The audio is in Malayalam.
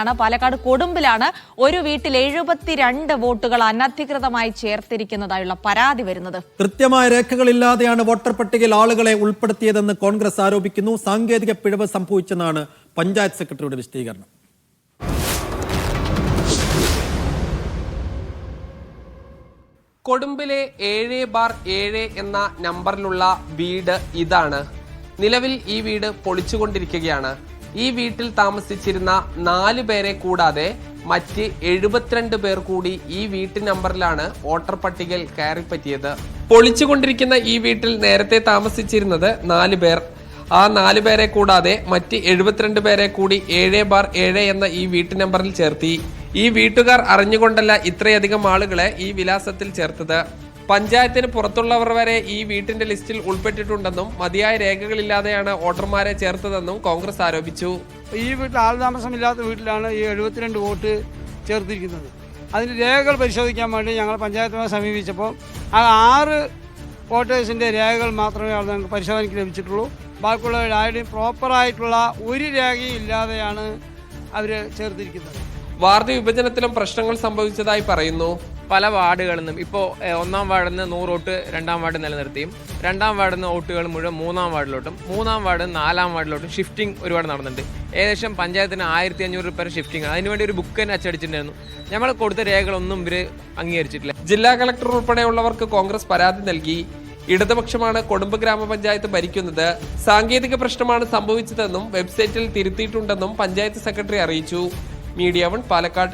തന്നെയാണ്. പാലക്കാട് കൊടുമ്പിലാണ് ഒരു വീട്ടിൽ 72 വോട്ടുകൾ അനധികൃതമായി ചേർത്തിരിക്കുന്നതായുള്ള പരാതി വരുന്നത്. കൃത്യമായ രേഖകളില്ലാതെയാണ് വോട്ടർ പട്ടികയിൽ ആളുകളെ ഉൾപ്പെടുത്തിയതെന്ന് കോൺഗ്രസ് ആരോപിക്കുന്നു. സാങ്കേതിക പിഴവ് സംഭവിച്ചെന്നാണ് പഞ്ചായത്ത് സെക്രട്ടറിയുടെ വിശദീകരണം. കൊടുമ്പിലെ 7/7 എന്ന നമ്പറിലുള്ള വീട് ഇതാണ്. നിലവിൽ ഈ വീട് പൊളിച്ചുകൊണ്ടിരിക്കുകയാണ്. ഈ വീട്ടിൽ താമസിച്ചിരുന്ന 4 പേരെ കൂടാതെ മറ്റ് 72 പേർ കൂടി ഈ വീട്ടു നമ്പറിലാണ് വോട്ടർ പട്ടികയിൽ കയറിപ്പറ്റിയത്. പൊളിച്ചുകൊണ്ടിരിക്കുന്ന ഈ വീട്ടിൽ നേരത്തെ താമസിച്ചിരുന്നത് 4 പേർ. ആ 4 പേരെ കൂടാതെ മറ്റ് 72 പേരെ കൂടി 7/7 എന്ന ഈ വീട്ടു നമ്പറിൽ ചേർത്തി. ഈ വീട്ടുകാർ അറിഞ്ഞുകൊണ്ടല്ല ഇത്രയധികം ആളുകളെ ഈ വിലാസത്തിൽ ചേർത്തത്. പഞ്ചായത്തിന് പുറത്തുള്ളവർ വരെ ഈ വീട്ടിന്റെ ലിസ്റ്റിൽ ഉൾപ്പെട്ടിട്ടുണ്ടെന്നും മതിയായ രേഖകളില്ലാതെയാണ് വോട്ടർമാരെ ചേർത്തതെന്നും കോൺഗ്രസ് ആരോപിച്ചു. ഈ വീട്ടിൽ ആൾതാമസമില്ലാത്ത വീട്ടിലാണ് ഈ 72 വോട്ട് ചേർത്തിരിക്കുന്നത്. അതിന്റെ രേഖകൾ പരിശോധിക്കാൻ വേണ്ടി ഞങ്ങൾ പഞ്ചായത്തുമായി സമീപിച്ചപ്പോൾ ആ 6 വോട്ടേഴ്സിന്റെ രേഖകൾ മാത്രമേ ഞങ്ങൾക്ക് പരിശോധനയ്ക്ക് ലഭിച്ചിട്ടുള്ളൂ. ബാക്കിയുള്ളവരാരും പ്രോപ്പറായിട്ടുള്ള ഒരു രേഖയും ഇല്ലാതെയാണ് അവർ ചേർത്തിരിക്കുന്നത്. വാർഡ് വിഭജനത്തിലും പ്രശ്നങ്ങൾ സംഭവിച്ചതായി പറയുന്നു. പല വാർഡുകളിൽ നിന്നും ഇപ്പോൾ 1-ാം വാർഡിൽ നിന്ന് 100 വോട്ട് 2-ാം വാർഡ് നിലനിർത്തിയും 2-ാം വാർഡിൽ നിന്ന് വോട്ടുകൾ മുഴുവൻ 3-ാം വാർഡിലോട്ടും 3-ാം വാർഡ് 4-ാം വാർഡിലോട്ടും ഷിഫ്റ്റിംഗ് ഒരുപാട് നടന്നിട്ടുണ്ട്. ഏകദേശം പഞ്ചായത്തിന് 1500 രൂപ ഷിഫ്റ്റിംഗ്. അതിനുവേണ്ടി ഒരു ബുക്ക് തന്നെ അച്ചടിച്ചിട്ടുണ്ടായിരുന്നു. നമ്മൾ കൊടുത്ത രേഖകളൊന്നും ഇവർ അംഗീകരിച്ചിട്ടില്ല. ജില്ലാ കളക്ടർ ഉൾപ്പെടെയുള്ളവർക്ക് കോൺഗ്രസ് പരാതി നൽകി. ഇടതുപക്ഷമാണ് കൊടുമ്പ് ഗ്രാമപഞ്ചായത്ത് ഭരിക്കുന്നത്. സാങ്കേതിക പ്രശ്നമാണ് സംഭവിച്ചതെന്നും വെബ്സൈറ്റിൽ തിരുത്തിയിട്ടുണ്ടെന്നും പഞ്ചായത്ത് സെക്രട്ടറി അറിയിച്ചു. മീഡിയ 1 പാലക്കാട്.